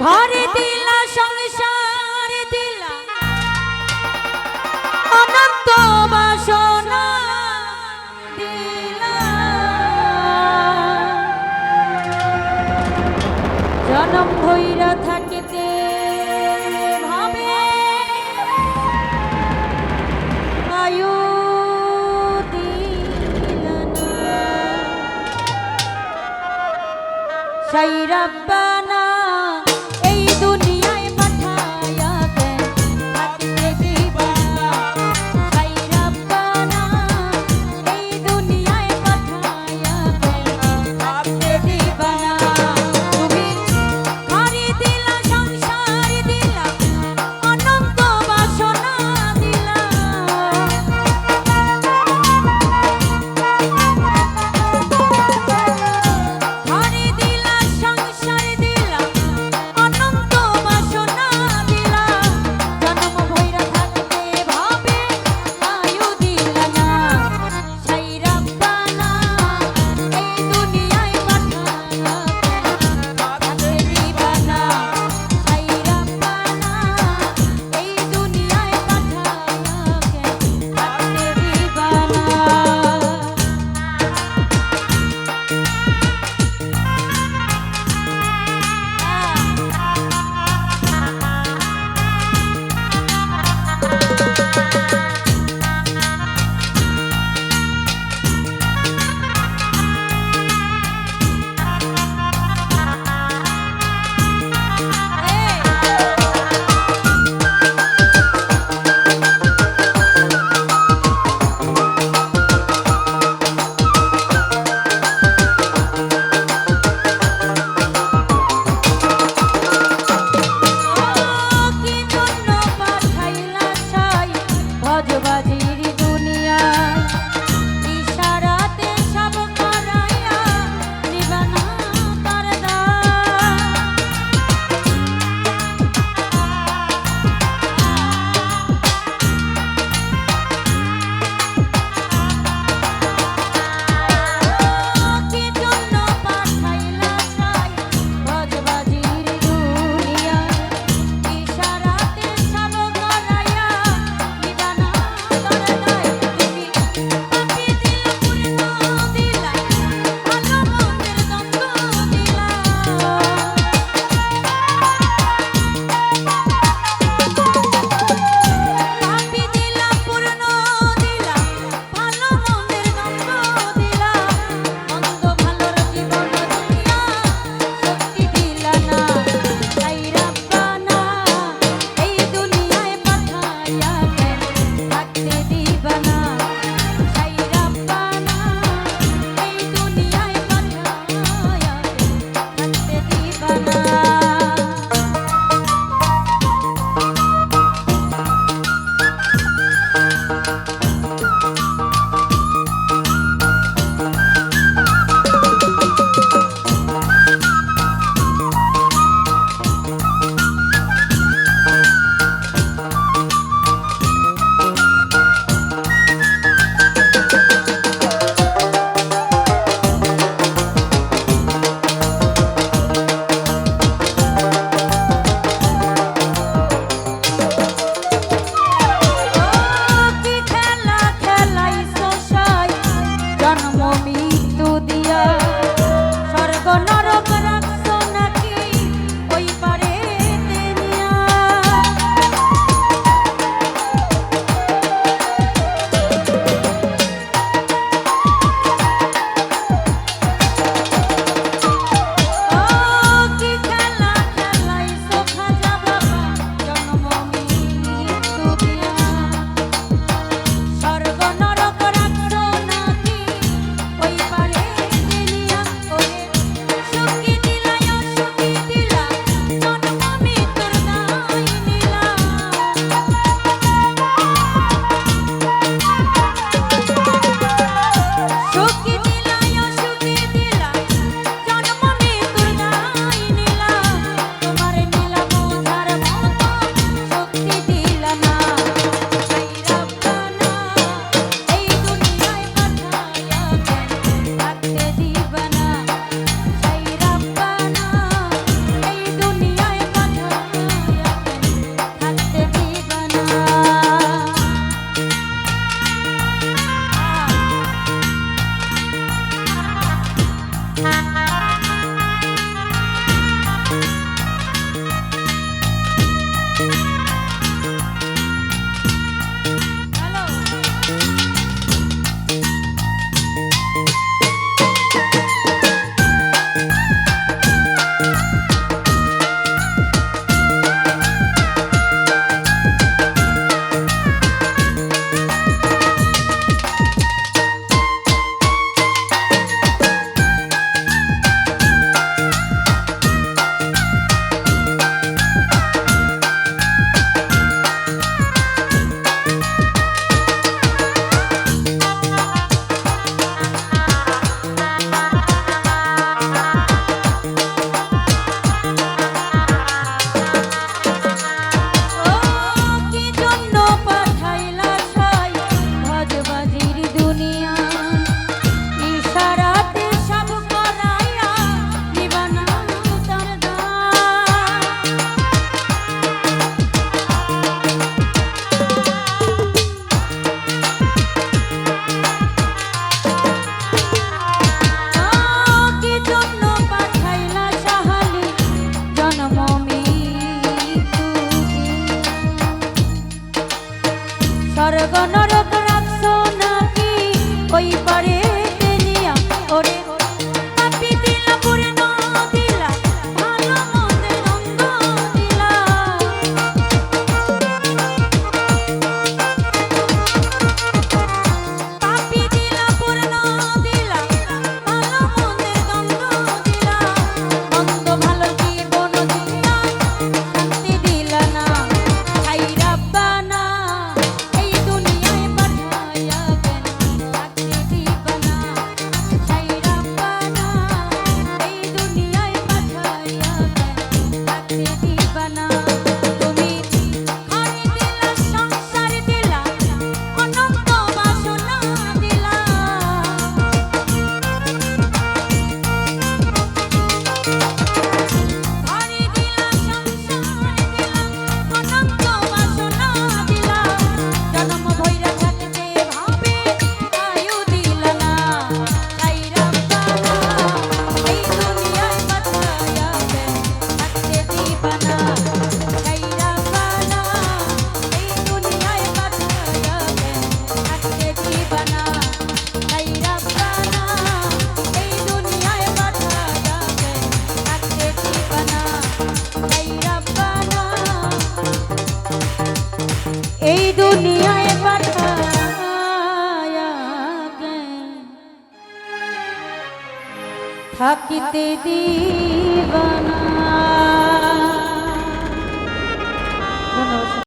ঘরে দিলা সংসার দিলা অনন্ত বাসনা দিলা জনম ভৈরা থাকিতে ভাবে আয়ু দিলা না সেই রব্বানা স্বর্গ নরক রাখছো নাকি ওই পারে নিয়া ওরে পাপি দিলা পুরে ন দিলা ভালো মন্দের দ্বন্দ্ব দিলা পাপি দিলা পুরে ন দিলা ভালো মন্দের দ্বন্দ্ব দিলা মন্দ ভালো জীবন দিলা শান্তি দিলা না হাই রাব্বানা এই দুনিয়ায় পাঠায়া কেন থাকতে দিবা না হাই রাব্বানা এই দুনিয়ায় পাঠায়া কেন থাকতে দিবা না তুমি ঘরে দিলা সংসার দিলা অনন্ত বাসনা দিলা ঘরে দিলা সংসার দিলা অনন্ত বাসনা দিলা জনম ভৈরা থাকতে ভাবে আয়ু দিলা না হাই রাব্বানা এই দুনিয়ায় পাঠায়া কেন থাকতে দিবা না হাই রাব্বানা এই দুনিয়ায় পাঠায়া কেন থাকতে দিবা না হাই রাব্বানা এই দুনিয়ায় পাঠায়া কেন থাকতে দিবা না হাই রাব্বানা এই দুনিয়ায় পাঠায়া কেন থাকিতে দিবা না।